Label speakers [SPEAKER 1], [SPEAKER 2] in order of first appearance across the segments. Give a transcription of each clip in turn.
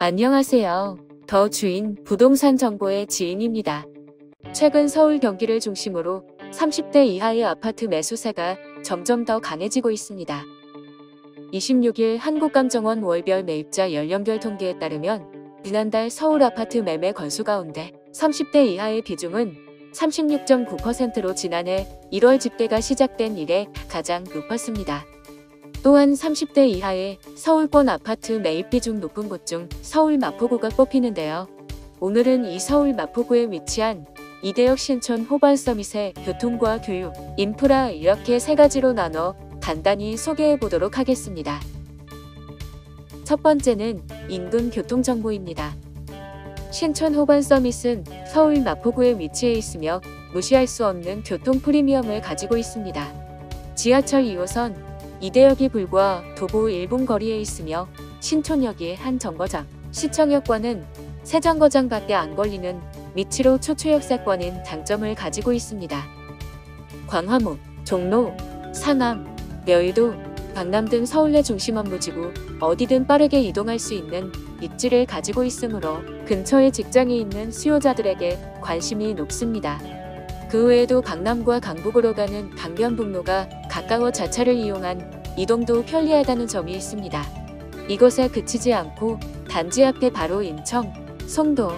[SPEAKER 1] 안녕하세요. 더 주인 부동산 정보의 지인입니다. 최근 서울 경기를 중심으로 30대 이하의 아파트 매수세가 점점 더 강해지고 있습니다. 26일 한국감정원 월별 매입자 연령별 통계에 따르면 지난달 서울 아파트 매매 건수 가운데 30대 이하의 비중은 36.9%로 지난해 1월 집계가 시작된 이래 가장 높았습니다. 또한 30대 이하의 서울권 아파트 매입 비중 높은 곳 중 서울 마포구가 뽑히는데요. 오늘은 이 서울 마포구에 위치한 이대역 신촌 호반 서밋의 교통과 교육, 인프라 이렇게 세 가지로 나눠 간단히 소개해 보도록 하겠습니다. 첫 번째는 인근 교통정보입니다. 신촌 호반 서밋은 서울 마포구에 위치해 있으며 무시할 수 없는 교통 프리미엄을 가지고 있습니다. 지하철 2호선 이대역이 불과 도보 1분 거리에 있으며 신촌역이 한 정거장, 시청역과는 세 정거장밖에 안 걸리는 미치로 초추역세권인 장점을 가지고 있습니다. 광화문, 종로, 상암, 여의도, 강남 등 서울 내 중심 업무지구 어디든 빠르게 이동할 수 있는 입지를 가지고 있으므로 근처에 직장이 있는 수요자들에게 관심이 높습니다. 그 외에도 강남과 강북으로 가는 강변북로가 가까워 자차를 이용한 이동도 편리하다는 점이 있습니다. 이것에 그치지 않고 단지 앞에 바로 인천, 송도,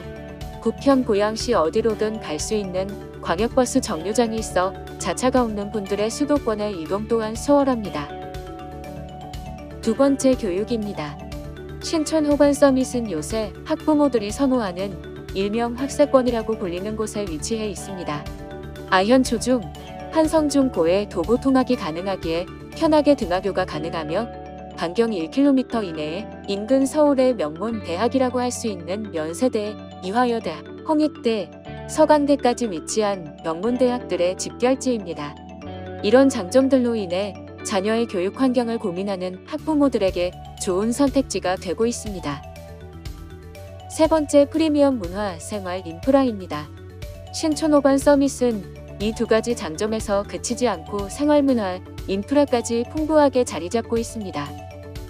[SPEAKER 1] 부평, 고양시 어디로든 갈 수 있는 광역버스 정류장이 있어 자차가 없는 분들의 수도권의 이동 또한 수월합니다. 두 번째 교육입니다. 신촌 호반 서밋은 요새 학부모들이 선호하는 일명 학세권이라고 불리는 곳에 위치해 있습니다. 아현초중, 한성중고에 도보 통학이 가능하기에 편하게 등하교가 가능하며 반경 1km 이내에 인근 서울의 명문 대학이라고 할 수 있는 연세대, 이화여대, 홍익대, 서강대까지 위치한 명문대학들의 집결지입니다. 이런 장점들로 인해 자녀의 교육 환경을 고민하는 학부모들에게 좋은 선택지가 되고 있습니다. 세 번째 프리미엄 문화 생활 인프라입니다. 신촌 호반 서밋은 이 두 가지 장점에서 그치지 않고 생활문화, 인프라까지 풍부하게 자리 잡고 있습니다.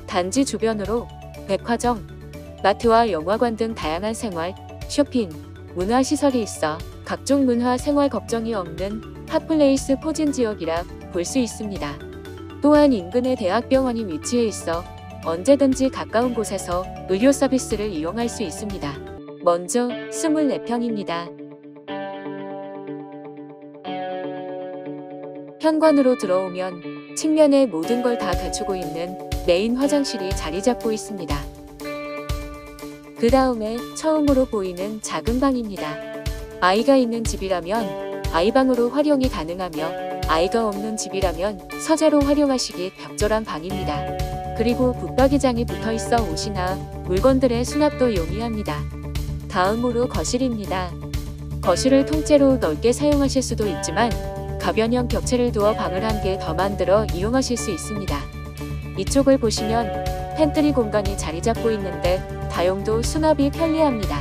[SPEAKER 1] 단지 주변으로 백화점, 마트와 영화관 등 다양한 생활, 쇼핑, 문화시설이 있어 각종 문화 생활 걱정이 없는 핫플레이스 포진지역이라 볼 수 있습니다. 또한 인근에 대학병원이 위치해 있어 언제든지 가까운 곳에서 의료 서비스를 이용할 수 있습니다. 먼저 24평입니다. 현관으로 들어오면 측면에 모든 걸 다 갖추고 있는 메인 화장실이 자리 잡고 있습니다. 그 다음에 처음으로 보이는 작은 방입니다. 아이가 있는 집이라면 아이방으로 활용이 가능하며 아이가 없는 집이라면 서재로 활용하시기 적절한 방입니다. 그리고 붙박이장이 붙어 있어 옷이나 물건들의 수납도 용이합니다. 다음으로 거실입니다. 거실을 통째로 넓게 사용하실 수도 있지만 가변형 벽체를 두어 방을 한 개 더 만들어 이용하실 수 있습니다. 이쪽을 보시면 팬트리 공간이 자리 잡고 있는데 다용도 수납이 편리합니다.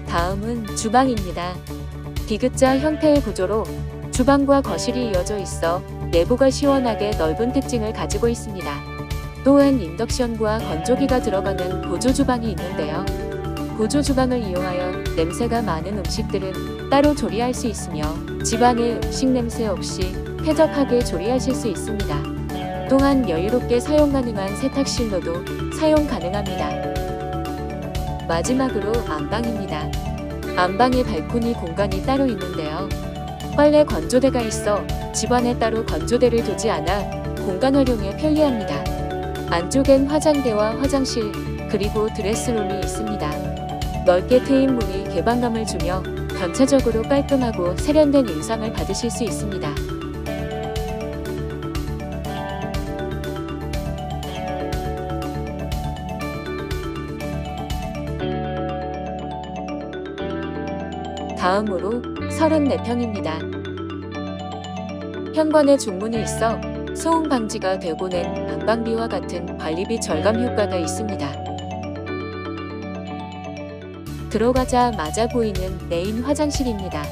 [SPEAKER 1] 다음은 주방입니다. 디귿자 형태의 구조로 주방과 거실이 이어져 있어 내부가 시원하게 넓은 특징을 가지고 있습니다. 또한 인덕션과 건조기가 들어가는 보조주방이 있는데요. 보조주방을 이용하여 냄새가 많은 음식들은 따로 조리할 수 있으며 집안의 음식 냄새 없이 쾌적하게 조리하실 수 있습니다. 또한 여유롭게 사용 가능한 세탁실로도 사용 가능합니다. 마지막으로 안방입니다. 안방에 발코니 공간이 따로 있는데요. 빨래 건조대가 있어 집안에 따로 건조대를 두지 않아 공간 활용에 편리합니다. 안쪽엔 화장대와 화장실 그리고 드레스룸이 있습니다. 넓게 트인 문이 개방감을 주며 전체적으로 깔끔하고 세련된 인상을 받으실 수 있습니다. 다음으로 34평입니다. 현관에 중문이 있어 소음 방지가 되고는 난방비와 같은 관리비 절감 효과가 있습니다. 들어가자마자 보이는 메인 화장실입니다.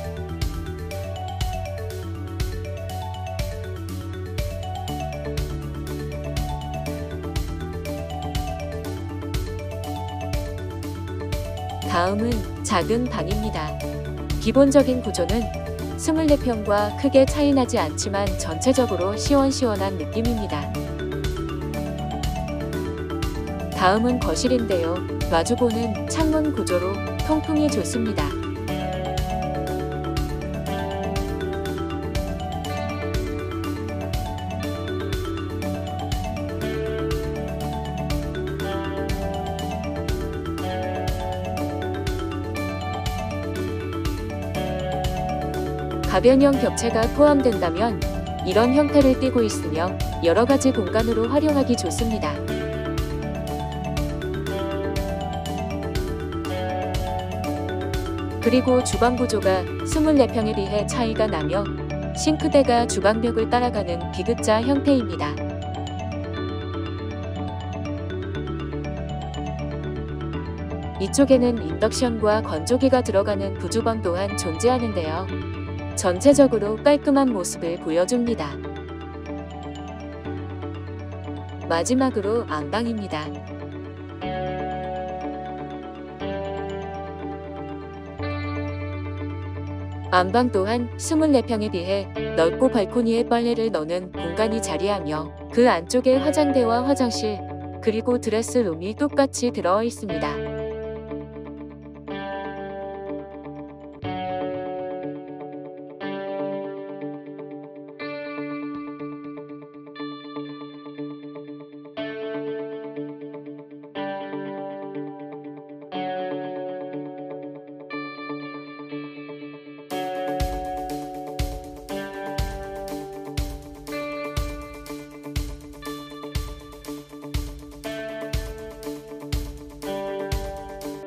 [SPEAKER 1] 다음은 작은 방입니다. 기본적인 구조는 24평과 크게 차이나지 않지만 전체적으로 시원시원한 느낌입니다. 다음은 거실인데요. 마주보는 창문 구조로 통풍이 좋습니다. 가변형 격체가 포함된다면 이런 형태를 띠고 있으며 여러가지 공간으로 활용하기 좋습니다. 그리고 주방 구조가 24평에 비해 차이가 나며 싱크대가 주방벽을 따라가는 B자 형태입니다. 이쪽에는 인덕션과 건조기가 들어가는 부주방 또한 존재하는데요. 전체적으로 깔끔한 모습을 보여줍니다. 마지막으로 안방입니다. 안방 또한 24평에 비해 넓고 발코니에 빨래를 넣는 공간이 자리하며 그 안쪽에 화장대와 화장실 그리고 드레스룸이 똑같이 들어와 있습니다.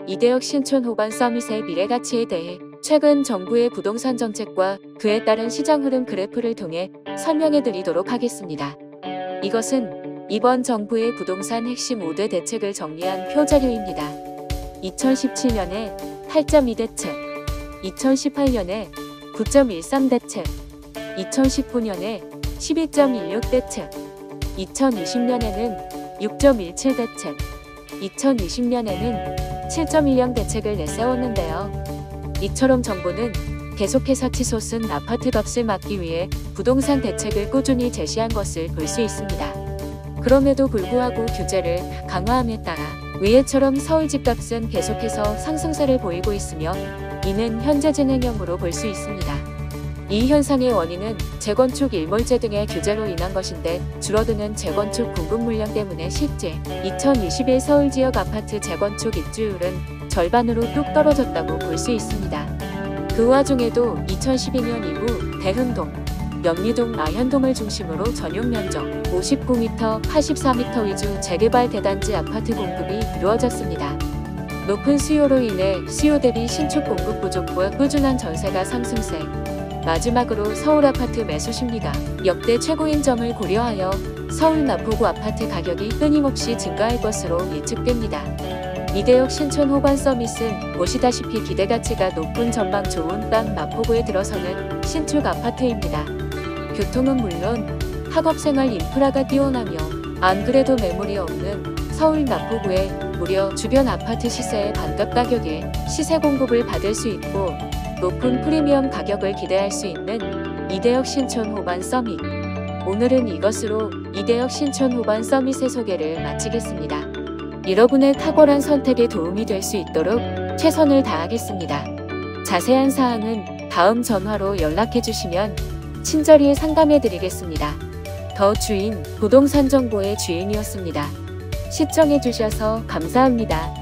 [SPEAKER 1] 이대역 신촌 호반 서밋의 미래 가치에 대해 최근 정부의 부동산 정책과 그에 따른 시장 흐름 그래프를 통해 설명해 드리도록 하겠습니다. 이것은 이번 정부의 부동산 핵심 5대 대책을 정리한 표자료입니다. 2017년에 8.2 대책, 2018년에 9.13 대책, 2019년에 12.16 대책, 2020년에는 6.17 대책, 2020년에는 7.10 대책을 내세웠는데요. 이처럼 정부는 계속해서 치솟은 아파트 값을 막기 위해 부동산 대책을 꾸준히 제시한 것을 볼 수 있습니다. 그럼에도 불구하고 규제를 강화함에 따라 위에처럼 서울 집값은 계속해서 상승세를 보이고 있으며 이는 현재 진행형으로 볼 수 있습니다. 이 현상의 원인은 재건축 일몰제 등의 규제로 인한 것인데 줄어드는 재건축 공급 물량 때문에 실제 2021 서울 지역 아파트 재건축 입주율은 절반으로 뚝 떨어졌다고 볼 수 있습니다. 그 와중에도 2012년 이후 대흥동, 연미동, 아현동을 중심으로 전용 면적 59m, 84m 위주 재개발 대단지 아파트 공급이 이루어졌습니다. 높은 수요로 인해 수요 대비 신축 공급 부족과 꾸준한 전세가 상승세, 마지막으로 서울 아파트 매수 심리가 역대 최고인 점을 고려하여 서울 마포구 아파트 가격이 끊임없이 증가할 것으로 예측됩니다. 이대역 신촌 호반 서밋은 보시다시피 기대가치가 높은 전망 좋은 땅 마포구에 들어서는 신축 아파트입니다. 교통은 물론 학업생활 인프라가 뛰어나며 안 그래도 매물이 없는 서울 마포구에 무려 주변 아파트 시세의 반값 가격에 시세 공급을 받을 수 있고 높은 프리미엄 가격을 기대할 수 있는 이대역 신촌 호반 서밋. 오늘은 이것으로 이대역 신촌 호반 서밋의 소개를 마치겠습니다. 여러분의 탁월한 선택에 도움이 될 수 있도록 최선을 다하겠습니다. 자세한 사항은 다음 전화로 연락해 주시면 친절히 상담해 드리겠습니다. 더 주인 부동산 정보의 주인이었습니다. 시청해 주셔서 감사합니다.